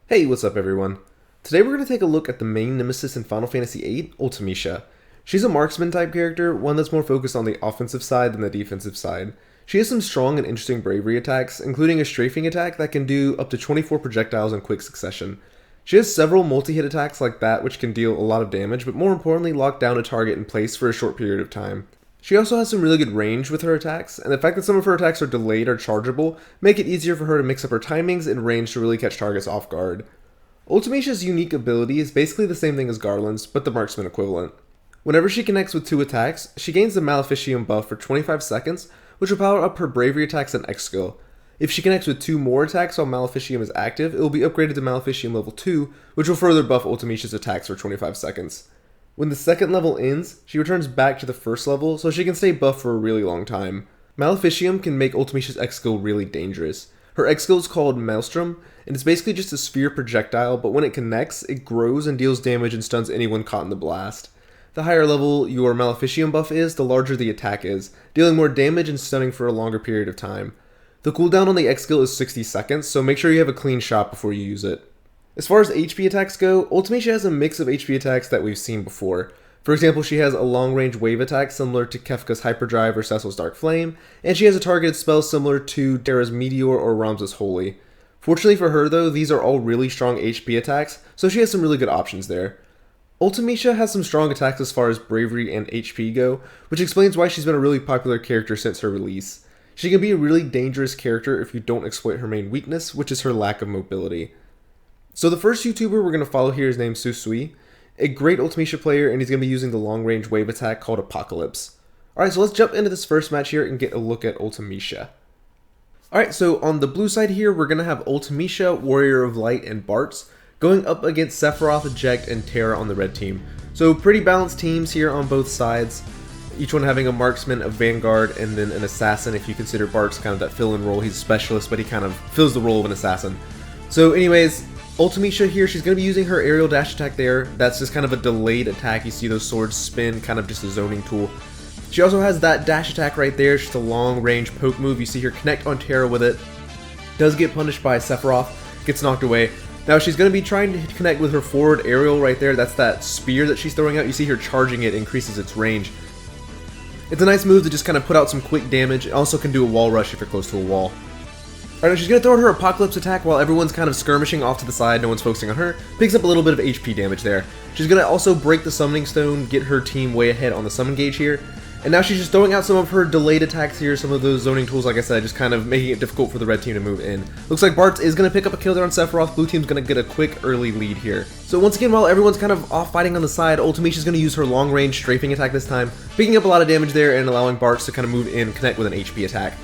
Hey, what's up everyone? Today we're going to take a look at the main nemesis in Final Fantasy VIII, Ultimecia. She's a marksman type character, one that's more focused on the offensive side than the defensive side. She has some strong and interesting bravery attacks, including a strafing attack that can do up to 24 projectiles in quick succession. She has several multi-hit attacks like that which can deal a lot of damage, but more importantly lock down a target in place for a short period of time. She also has some really good range with her attacks, and the fact that some of her attacks are delayed or chargeable make it easier for her to mix up her timings and range to really catch targets off guard. Ultimecia's unique ability is basically the same thing as Garland's, but the marksman equivalent. Whenever she connects with 2 attacks, she gains the Maleficium buff for 25 seconds, which will power up her bravery attacks and X skill. If she connects with 2 more attacks while Maleficium is active, it will be upgraded to Maleficium level 2, which will further buff Ultimecia's attacks for 25 seconds. When the second level ends, she returns back to the first level, so she can stay buffed for a really long time. Maleficium can make Ultimecia's X skill really dangerous. Her X skill is called Maelstrom, and it's basically just a sphere projectile, but when it connects, it grows and deals damage and stuns anyone caught in the blast. The higher level your Maleficium buff is, the larger the attack is, dealing more damage and stunning for a longer period of time. The cooldown on the X skill is 60 seconds, so make sure you have a clean shot before you use it. As far as HP attacks go, Ultimecia has a mix of HP attacks that we've seen before. For example, she has a long-range wave attack similar to Kefka's Hyperdrive or Cecil's Dark Flame, and she has a targeted spell similar to Terra's Meteor or Ramza's Holy. Fortunately for her though, these are all really strong HP attacks, so she has some really good options there. Ultimecia has some strong attacks as far as bravery and HP go, which explains why she's been a really popular character since her release. She can be a really dangerous character if you don't exploit her main weakness, which is her lack of mobility. So the first YouTuber we're going to follow here is named Susui, a great Ultimecia player, and he's going to be using the long-range wave attack called Apocalypse. Alright, so let's jump into this first match here and get a look at Ultimecia. Alright, so on the blue side here, we're going to have Ultimecia, Warrior of Light, and Bartz going up against Sephiroth, Eject, and Terra on the red team. So pretty balanced teams here on both sides, each one having a marksman, a vanguard, and then an assassin if you consider Bartz kind of that fill-in role. He's a specialist, but he kind of fills the role of an assassin. So anyways, Ultimecia here, she's going to be using her aerial dash attack there. That's just kind of a delayed attack. You see those swords spin, kind of just a zoning tool. She also has that dash attack right there. It's just a long range poke move. You see her connect on Terra with it. Does get punished by Sephiroth, gets knocked away. Now she's going to be trying to connect with her forward aerial right there. That's that spear that she's throwing out. You see her charging it, increases its range. It's a nice move to just kind of put out some quick damage. It also can do a wall rush if you're close to a wall. Alright, she's going to throw out her Apocalypse attack while everyone's kind of skirmishing off to the side, no one's focusing on her. Picks up a little bit of HP damage there. She's going to also break the Summoning Stone, get her team way ahead on the summon gauge here. And now she's just throwing out some of her delayed attacks here, some of those zoning tools, like I said, just kind of making it difficult for the red team to move in. Looks like Bartz is going to pick up a kill there on Sephiroth. Blue team's going to get a quick early lead here. So once again, while everyone's kind of off fighting on the side, Ultimecia's going to use her long-range strafing attack this time, picking up a lot of damage there and allowing Bartz to kind of move in and connect with an HP attack.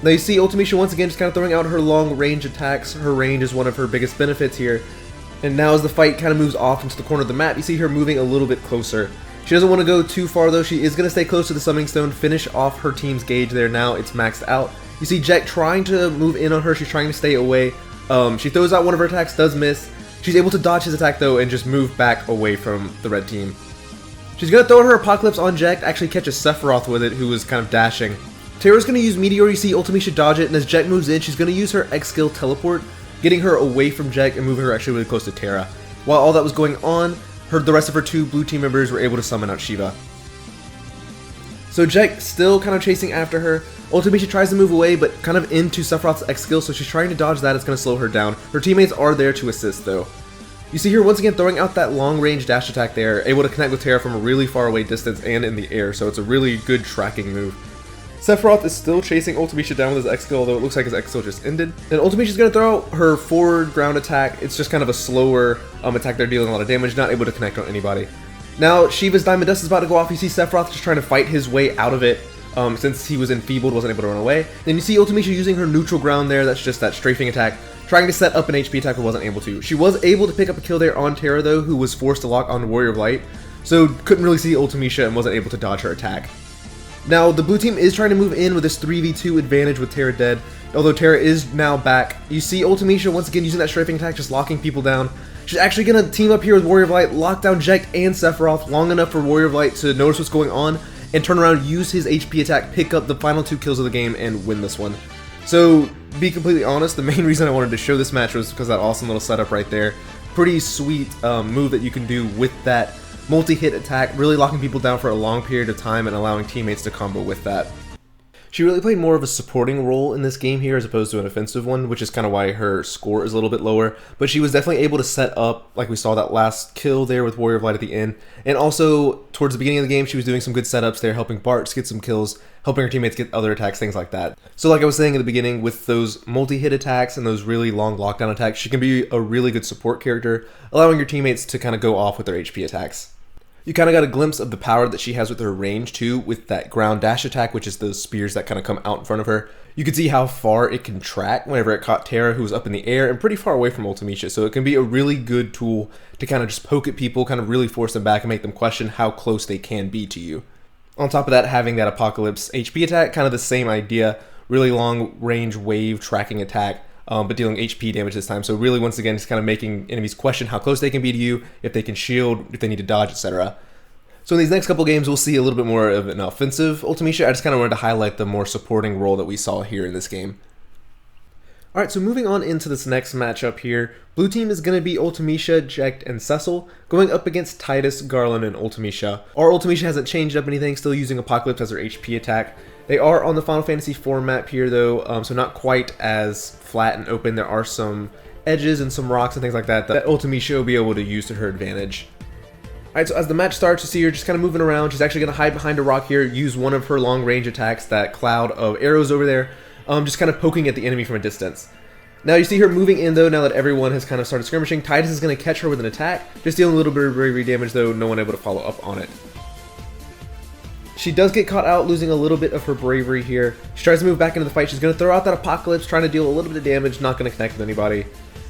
Now you see Ultimecia once again just kind of throwing out her long range attacks. Her range is one of her biggest benefits here. And now as the fight kind of moves off into the corner of the map, you see her moving a little bit closer. She doesn't want to go too far though. She is going to stay close to the Summoning Stone, finish off her team's gauge there. Now it's maxed out. You see Jack trying to move in on her. She's trying to stay away. She throws out one of her attacks, does miss. She's able to dodge his attack though and just move back away from the red team. She's going to throw her Apocalypse on Jack, actually catch a Sephiroth with it who was kind of dashing. Terra's going to use Meteor. You see Ultimecia dodge it, and as Jack moves in, she's going to use her X skill Teleport, getting her away from Jack and moving her actually really close to Terra. While all that was going on, the rest of her 2 blue team members were able to summon out Shiva. So Jack still kind of chasing after her. Ultimecia tries to move away, but kind of into Sephiroth's X skill, so she's trying to dodge that. It's going to slow her down. Her teammates are there to assist, though. You see her once again throwing out that long-range dash attack there, able to connect with Terra from a really far away distance and in the air, so it's a really good tracking move. Sephiroth is still chasing Ultimecia down with his X skill, although it looks like his X skill just ended. And Ultimecia's going to throw out her forward ground attack. It's just kind of a slower attack there, dealing a lot of damage, not able to connect on anybody. Now, Shiva's Diamond Dust is about to go off. You see Sephiroth just trying to fight his way out of it, since he was enfeebled, wasn't able to run away. Then you see Ultimecia using her neutral ground there, that's just that strafing attack, trying to set up an HP attack but wasn't able to. She was able to pick up a kill there on Terra though, who was forced to lock on Warrior of Light, so couldn't really see Ultimecia and wasn't able to dodge her attack. Now, the blue team is trying to move in with this 3v2 advantage with Terra dead, although Terra is now back. You see Ultimecia once again using that strafing attack, just locking people down. She's actually going to team up here with Warrior of Light, lock down Jekt and Sephiroth long enough for Warrior of Light to notice what's going on, and turn around, use his HP attack, pick up the final 2 kills of the game, and win this one. So, be completely honest, the main reason I wanted to show this match was because that awesome little setup right there. Pretty sweet move that you can do with that multi-hit attack, really locking people down for a long period of time and allowing teammates to combo with that. She really played more of a supporting role in this game here as opposed to an offensive one, which is kind of why her score is a little bit lower. But she was definitely able to set up, like we saw that last kill there with Warrior of Light at the end. And also, towards the beginning of the game, she was doing some good setups there, helping Bartz get some kills, helping her teammates get other attacks, things like that. So like I was saying at the beginning, with those multi-hit attacks and those really long lockdown attacks, she can be a really good support character, allowing your teammates to kind of go off with their HP attacks. You kind of got a glimpse of the power that she has with her range too, with that ground dash attack, which is those spears that kind of come out in front of her. You can see how far it can track whenever it caught Terra, who was up in the air and pretty far away from Ultimecia. So it can be a really good tool to kind of just poke at people, kind of really force them back and make them question how close they can be to you. On top of that, having that Apocalypse HP attack, kind of the same idea, really long range wave tracking attack. But dealing HP damage this time. So really, once again, it's kind of making enemies question how close they can be to you, if they can shield, if they need to dodge, etc. So in these next couple games, we'll see a little bit more of an offensive Ultimecia. I just kind of wanted to highlight the more supporting role that we saw here in this game. Alright, so moving on into this next matchup here, blue team is going to be Ultimecia, Jekt, and Cecil, going up against Titus, Garland, and Ultimecia. Our Ultimecia hasn't changed up anything, still using Apocalypse as their HP attack. They are on the Final Fantasy IV map here though, so not quite as flat and open. There are some edges and some rocks and things like that that Ultimecia will be able to use to her advantage. Alright, so as the match starts, you see her just kind of moving around. She's actually going to hide behind a rock here, use one of her long range attacks, that cloud of arrows over there, just kind of poking at the enemy from a distance. Now you see her moving in though, now that everyone has kind of started skirmishing. Titus is going to catch her with an attack, just dealing a little bit of bravery damage though, no one able to follow up on it. She does get caught out, losing a little bit of her bravery here. She tries to move back into the fight. She's going to throw out that Apocalypse, trying to deal a little bit of damage, not going to connect with anybody.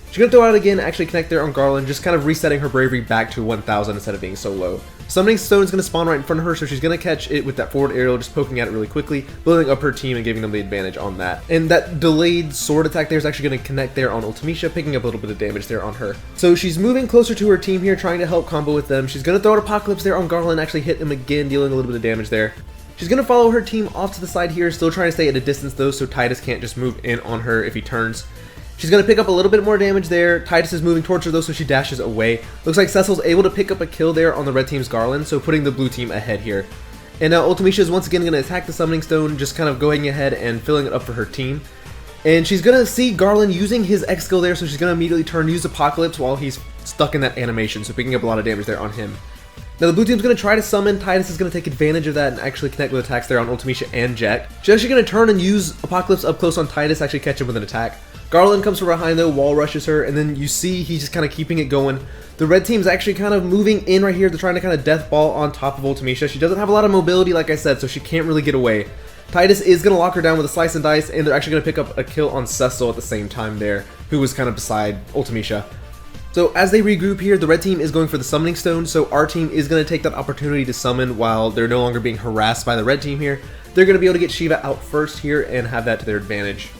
She's going to throw out again, actually connect there on Garland, just kind of resetting her bravery back to 1000 instead of being so low. Summoning Stone is going to spawn right in front of her, so she's going to catch it with that forward aerial, just poking at it really quickly, building up her team and giving them the advantage on that. And that delayed sword attack there is actually going to connect there on Ultimecia, picking up a little bit of damage there on her. So she's moving closer to her team here, trying to help combo with them. She's going to throw out Apocalypse there on Garland, actually hit him again, dealing a little bit of damage there. She's going to follow her team off to the side here, still trying to stay at a distance though, so Titus can't just move in on her if he turns. She's going to pick up a little bit more damage there. Titus is moving towards her though, so she dashes away. Looks like Cecil's able to pick up a kill there on the red team's Garland, so putting the blue team ahead here. And now Ultimecia is once again going to attack the Summoning Stone, just kind of going ahead and filling it up for her team. And she's going to see Garland using his X skill there, so she's going to immediately turn, use Apocalypse while he's stuck in that animation, so picking up a lot of damage there on him. Now the blue team's going to try to summon. Titus is going to take advantage of that and actually connect with attacks there on Ultimecia and Jekt. She's actually going to turn and use Apocalypse up close on Titus, actually catch him with an attack. Garland comes from behind though, wall rushes her, and then you see he's just kind of keeping it going. The red team's actually kind of moving in right here. They're trying to kind of death ball on top of Ultimecia. She doesn't have a lot of mobility, like I said, so she can't really get away. Titus is going to lock her down with a slice and dice, and they're actually going to pick up a kill on Cecil at the same time there, who was kind of beside Ultimecia. So as they regroup here, the red team is going for the Summoning Stone, so our team is going to take that opportunity to summon while they're no longer being harassed by the red team here. They're going to be able to get Shiva out first here and have that to their advantage.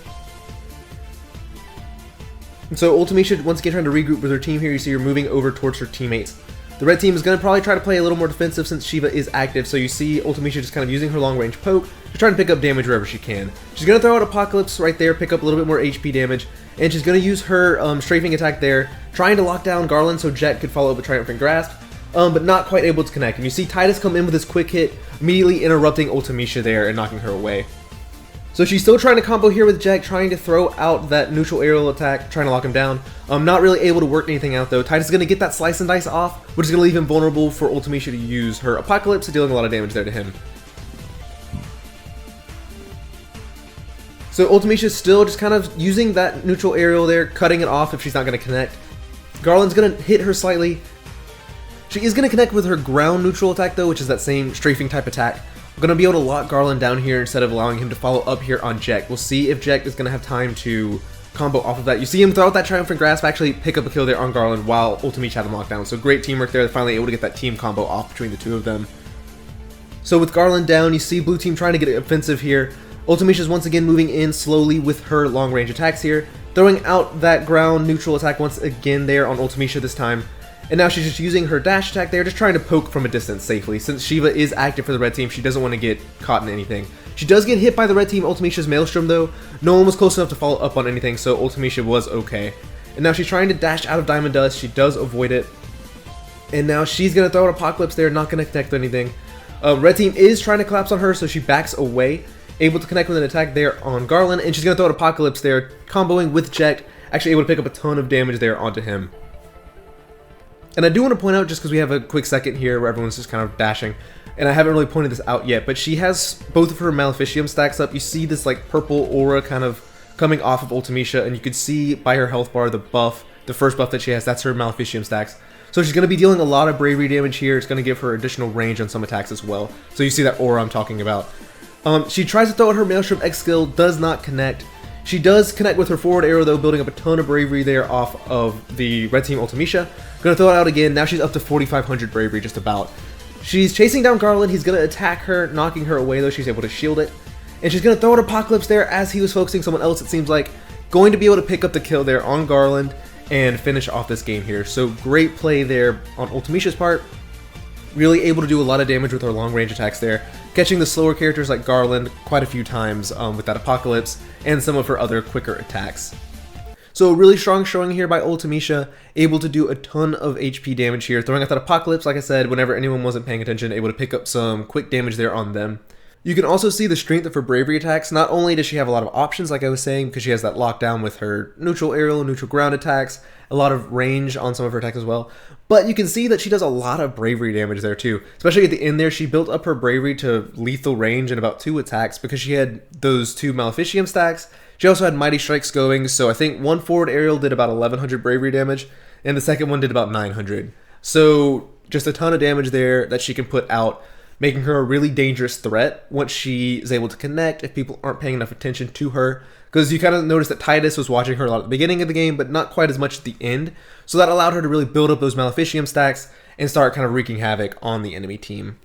And so Ultimecia once again trying to regroup with her team here. You see her moving over towards her teammates. The red team is going to probably try to play a little more defensive since Shiva is active, so you see Ultimecia just kind of using her long range poke, just trying to pick up damage wherever she can. She's going to throw out Apocalypse right there, pick up a little bit more HP damage, and she's going to use her strafing attack there, trying to lock down Garland so Jekt could follow up with Triumphant Grasp, but not quite able to connect. And you see Titus come in with his quick hit, immediately interrupting Ultimecia there and knocking her away. So she's still trying to combo here with Jekt, trying to throw out that neutral aerial attack, trying to lock him down. Not really able to work anything out though. Titus is going to get that slice and dice off, which is going to leave him vulnerable for Ultimecia to use her Apocalypse, dealing a lot of damage there to him. So Ultimecia is still just kind of using that neutral aerial there, cutting it off if she's not going to connect. Garland's going to hit her slightly. She is going to connect with her ground neutral attack though, which is that same strafing type attack. We're going to be able to lock Garland down here instead of allowing him to follow up here on Jekt. We'll see if Jekt is going to have time to combo off of that. You see him throw out that Triumphant Grasp, actually pick up a kill there on Garland while Ultimecia had him locked down. So great teamwork there. They're finally able to get that team combo off between the two of them. So with Garland down, you see blue team trying to get offensive here. Ultimecia is once again moving in slowly with her long range attacks here, throwing out that ground neutral attack once again there on Ultimecia this time. And now she's just using her dash attack there, just trying to poke from a distance safely. Since Shiva is active for the red team, she doesn't want to get caught in anything. She does get hit by the red team Ultimecia's Maelstrom though. No one was close enough to follow up on anything, so Ultimecia was okay. And now she's trying to dash out of Diamond Dust. She does avoid it. And now she's going to throw an Apocalypse there, not going to connect with anything. Red team is trying to collapse on her, so she backs away, able to connect with an attack there on Garland, and she's going to throw an Apocalypse there, comboing with Ject, actually able to pick up a ton of damage there onto him. And I do want to point out, just because we have a quick second here where everyone's just kind of dashing, and I haven't really pointed this out yet, but she has both of her Maleficium stacks up. You see this like purple aura kind of coming off of Ultimecia, and you can see by her health bar the buff, the first buff that she has, that's her Maleficium stacks. So she's going to be dealing a lot of bravery damage here. It's going to give her additional range on some attacks as well. So you see that aura I'm talking about. She tries to throw out her Maelstrom X skill, does not connect. She does connect with her forward arrow though, building up a ton of bravery there off of the red team Ultimecia. Gonna throw it out again. Now she's up to 4,500 bravery just about. She's chasing down Garland. He's gonna attack her, knocking her away though. She's able to shield it. And she's gonna throw an Apocalypse there as he was focusing someone else, it seems like. Going to be able to pick up the kill there on Garland and finish off this game here. So great play there on Ultimecia's part. Really able to do a lot of damage with her long range attacks there. Catching the slower characters like Garland quite a few times with that Apocalypse and some of her other quicker attacks. So a really strong showing here by Ultimecia, able to do a ton of HP damage here, throwing out that Apocalypse, like I said, whenever anyone wasn't paying attention, able to pick up some quick damage there on them. You can also see the strength of her bravery attacks. Not only does she have a lot of options, like I was saying, because she has that lockdown with her neutral aerial, neutral ground attacks, a lot of range on some of her attacks as well, but you can see that she does a lot of bravery damage there too. Especially at the end there, she built up her bravery to lethal range in about 2 attacks because she had those 2 Maleficium stacks. She also had Mighty Strikes going, so I think one forward aerial did about 1100 bravery damage, and the second one did about 900. So just a ton of damage there that she can put out, making her a really dangerous threat once she is able to connect if people aren't paying enough attention to her. Because you kind of noticed that Titus was watching her a lot at the beginning of the game, but not quite as much at the end. So that allowed her to really build up those Maleficium stacks and start kind of wreaking havoc on the enemy team.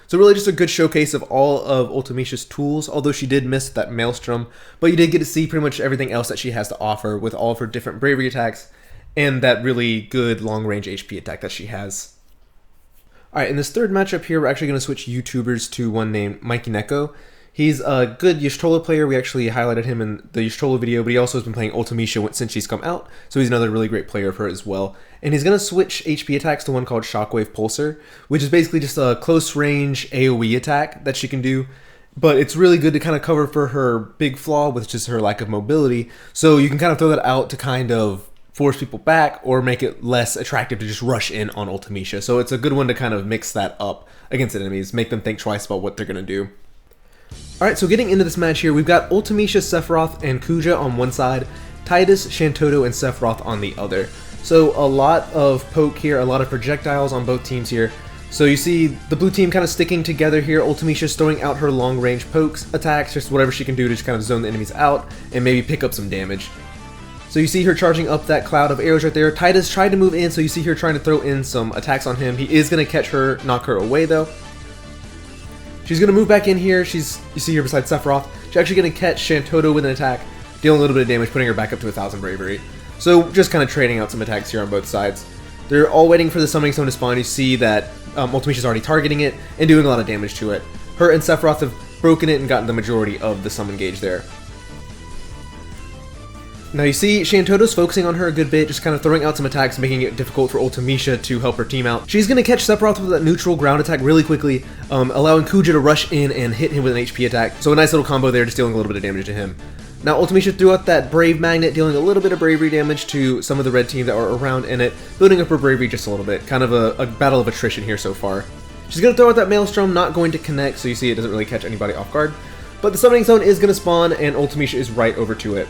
So really just a good showcase of all of Ultimecia's tools, although she did miss that Maelstrom, but you did get to see pretty much everything else that she has to offer with all of her different bravery attacks and that really good long-range HP attack that she has. Alright, in this third matchup here, we're actually going to switch YouTubers to one named Mikey Neko. He's a good Y'shtola player. We actually highlighted him in the Y'shtola video, but he also has been playing Ultimecia since she's come out, so he's another really great player of her as well. And he's going to switch HP attacks to one called Shockwave Pulsar, which is basically just a close-range AoE attack that she can do. But it's really good to kind of cover for her big flaw, which is her lack of mobility. So you can kind of throw that out to kind of force people back or make it less attractive to just rush in on Ultimecia. So it's a good one to kind of mix that up against enemies, make them think twice about what they're going to do. Alright, so getting into this match here, we've got Ultimecia, Sephiroth, and Kuja on one side, Titus, Shantoto, and Sephiroth on the other. So a lot of poke here, a lot of projectiles on both teams here. So you see the blue team kind of sticking together here. Ultimecia's throwing out her long-range pokes, attacks, just whatever she can do to just kind of zone the enemies out and maybe pick up some damage. So you see her charging up that cloud of arrows right there. Titus tried to move in, so you see her trying to throw in some attacks on him. He is going to catch her, knock her away though. She's going to move back in here. You see her beside Sephiroth. She's actually going to catch Shantoto with an attack, dealing a little bit of damage, putting her back up to 1,000 bravery. So just kind of trading out some attacks here on both sides. They're all waiting for the Summoning Stone to spawn. You see that Ultimecia's already targeting it and doing a lot of damage to it. Her and Sephiroth have broken it and gotten the majority of the summon gauge there. Now you see Shantoto's focusing on her a good bit, just kind of throwing out some attacks, making it difficult for Ultimecia to help her team out. She's going to catch Sephiroth with that neutral ground attack really quickly, allowing Kuja to rush in and hit him with an HP attack. So a nice little combo there, just dealing a little bit of damage to him. Now Ultimecia threw out that Brave Magnet, dealing a little bit of bravery damage to some of the red team that were around in it, building up her bravery just a little bit. Kind of a battle of attrition here so far. She's going to throw out that Maelstrom, not going to connect, so you see it doesn't really catch anybody off guard. But the Summoning Stone is going to spawn, and Ultimecia is right over to it.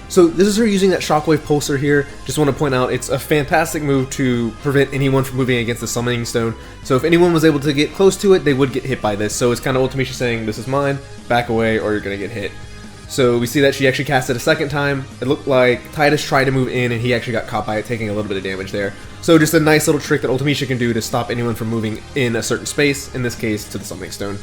So this is her using that Shockwave Pulsar here. Just want to point out, it's a fantastic move to prevent anyone from moving against the Summoning Stone. So if anyone was able to get close to it, they would get hit by this. So it's kind of Ultimecia saying, this is mine, back away, or you're going to get hit. So we see that she actually cast it a second time. It looked like Titus tried to move in, and he actually got caught by it, taking a little bit of damage there. So just a nice little trick that Ultimecia can do to stop anyone from moving in a certain space, in this case, to the Summoning Stone.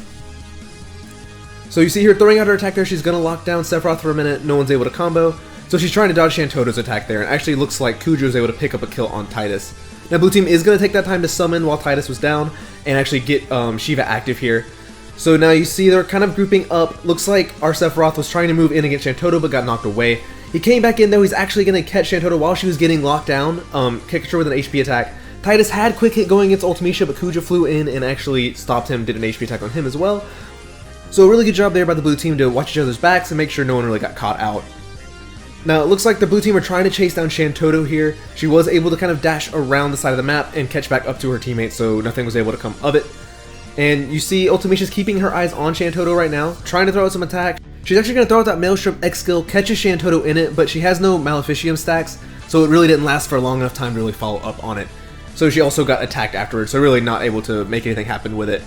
So you see her throwing out her attack there. She's going to lock down Sephiroth for a minute. No one's able to combo. So she's trying to dodge Shantoto's attack there, and actually looks like Kuja was able to pick up a kill on Titus. Now blue team is going to take that time to summon while Titus was down and actually get Shiva active here. So now you see they're kind of grouping up. Looks like our Sephiroth was trying to move in against Shantotto but got knocked away. He came back in though. He's actually going to catch Shantotto while she was getting locked down, kicked her with an HP attack. Titus had quick hit going against Ultimecia, but Kuja flew in and actually stopped him, did an HP attack on him as well. So a really good job there by the blue team to watch each other's backs and make sure no one really got caught out. Now it looks like the blue team are trying to chase down Shantotto here. She was able to kind of dash around the side of the map and catch back up to her teammate, so nothing was able to come of it. And you see Ultimecia's keeping her eyes on Shantotto right now, trying to throw out some attack. She's actually going to throw out that Maelstrom X skill, catches Shantotto in it, but she has no Maleficium stacks, so it really didn't last for a long enough time to really follow up on it. So she also got attacked afterwards, so really not able to make anything happen with it.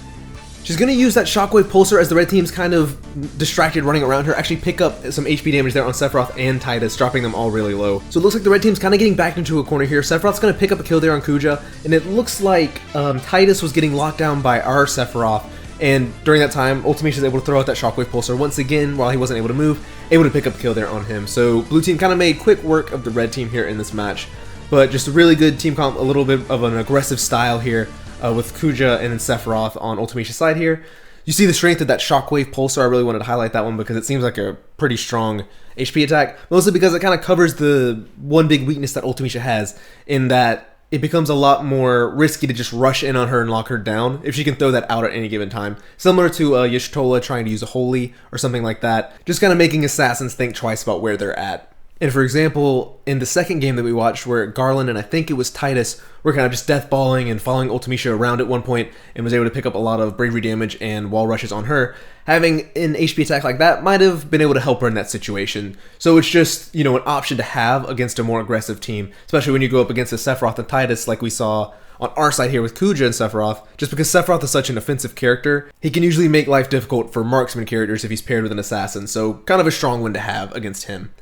She's going to use that Shockwave Pulsar as the red team's kind of distracted running around her, actually pick up some HP damage there on Sephiroth and Titus, dropping them all really low. So it looks like the red team's kind of getting backed into a corner here. Sephiroth's going to pick up a kill there on Kuja, and it looks like Titus was getting locked down by our Sephiroth, and during that time, Ultimecia was able to throw out that Shockwave Pulsar once again while he wasn't able to move, able to pick up a kill there on him. So blue team kind of made quick work of the red team here in this match, but just a really good team comp, a little bit of an aggressive style here with Kuja and then Sephiroth on Ultimecia's side here. You see the strength of that Shockwave Pulsar. I really wanted to highlight that one because it seems like a pretty strong HP attack, mostly because it kind of covers the one big weakness that Ultimecia has, in that it becomes a lot more risky to just rush in on her and lock her down if she can throw that out at any given time. Similar to Y'shtola trying to use a Holy or something like that, just kind of making assassins think twice about where they're at. And for example, in the second game that we watched where Garland and I think it was Titus were kind of just deathballing and following Ultimecia around at one point and was able to pick up a lot of bravery damage and wall rushes on her, having an HP attack like that might have been able to help her in that situation. So it's just, you know, an option to have against a more aggressive team, especially when you go up against a Sephiroth and Titus like we saw on our side here with Kuja and Sephiroth. Just because Sephiroth is such an offensive character, he can usually make life difficult for marksman characters if he's paired with an assassin, so kind of a strong one to have against him.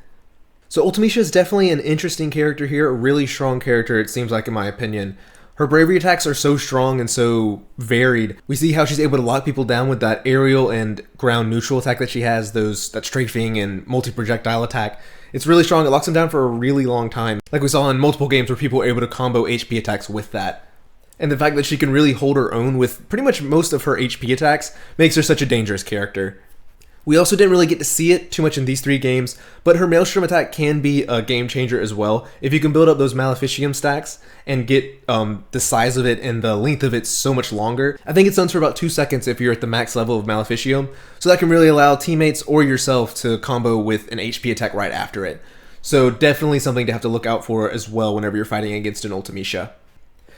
So Ultimecia is definitely an interesting character here, a really strong character it seems like in my opinion. Her bravery attacks are so strong and so varied. We see how she's able to lock people down with that aerial and ground neutral attack that she has, that strafing and multi-projectile attack. It's really strong, it locks them down for a really long time, like we saw in multiple games where people were able to combo HP attacks with that. And the fact that she can really hold her own with pretty much most of her HP attacks makes her such a dangerous character. We also didn't really get to see it too much in these three games, but her Maelstrom attack can be a game changer as well. If you can build up those Maleficium stacks and get the size of it and the length of it so much longer. I think it stuns for about 2 seconds if you're at the max level of Maleficium, so that can really allow teammates or yourself to combo with an HP attack right after it. So definitely something to have to look out for as well whenever you're fighting against an Ultimecia.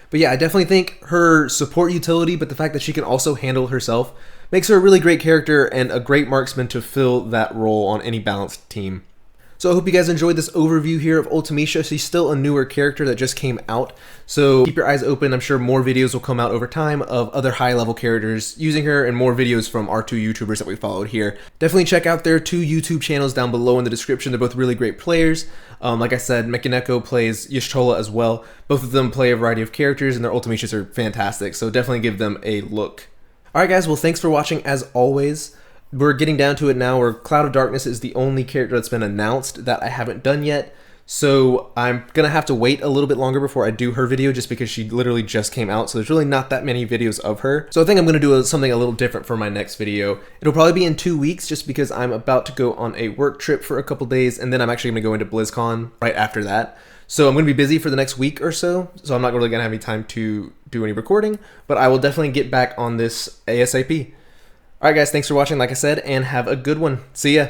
But yeah, I definitely think her support utility, but the fact that she can also handle herself, makes her a really great character and a great marksman to fill that role on any balanced team. So I hope you guys enjoyed this overview here of Ultimecia. She's still a newer character that just came out, so keep your eyes open. I'm sure more videos will come out over time of other high-level characters using her, and more videos from our two YouTubers that we followed here. Definitely check out their two YouTube channels down below in the description. They're both really great players. Like I said, Mekaneko plays Y'shtola as well. Both of them play a variety of characters, and their Ultimecias are fantastic, so definitely give them a look. Alright guys, well thanks for watching as always. We're getting down to it now where Cloud of Darkness is the only character that's been announced that I haven't done yet. So I'm going to have to wait a little bit longer before I do her video just because she literally just came out. So there's really not that many videos of her. So I think I'm going to do something a little different for my next video. It'll probably be in 2 weeks just because I'm about to go on a work trip for a couple days. And then I'm actually going to go into BlizzCon right after that. So I'm going to be busy for the next week or so. So I'm not really going to have any time to do any recording. But I will definitely get back on this ASAP. Alright guys, thanks for watching like I said, and have a good one. See ya!